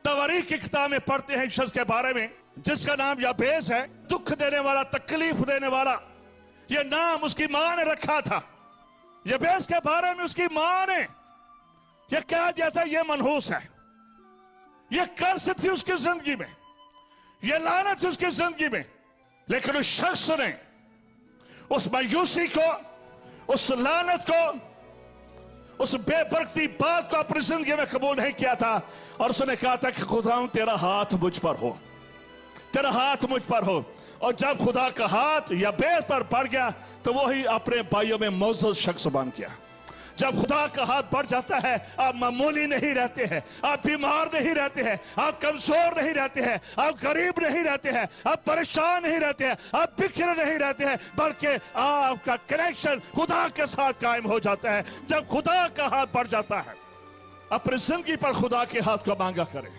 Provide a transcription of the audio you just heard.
तवारीख की किताब में पढ़ते हैं शख्स के बारे में जिसका नाम याबेस है। दुख देने वाला, तकलीफ देने वाला, यह नाम उसकी मां ने रखा था। याबेस के बारे में उसकी मां ने यह कह दिया था, यह मनहूस है, यह कर्ज थी उसकी जिंदगी में, यह लानत थी उसकी जिंदगी में। लेकिन उस शख्स ने उस मायूसी को, उस लानत को, उस बेबरकती बात को अपनी जिंदगी में कबूल नहीं किया था। और उसने कहा था कि खुदा तेरा हाथ मुझ पर हो, तेरा हाथ मुझ पर हो। और जब खुदा का हाथ याबेस पर पड़ गया तो वो ही अपने भाइयों में मौजूद शख्स बन गया। जब खुदा का हाथ बढ़ जाता है, आप मामूली नहीं रहते हैं, आप बीमार नहीं रहते हैं, आप कमजोर नहीं रहते हैं, आप गरीब नहीं रहते हैं, आप परेशान नहीं रहते हैं, आप बिखरे नहीं रहते हैं, बल्कि आपका कनेक्शन खुदा के साथ कायम हो जाता है। जब खुदा का हाथ बढ़ जाता है, अपनी जिंदगी पर खुदा के हाथ को मांगा करें।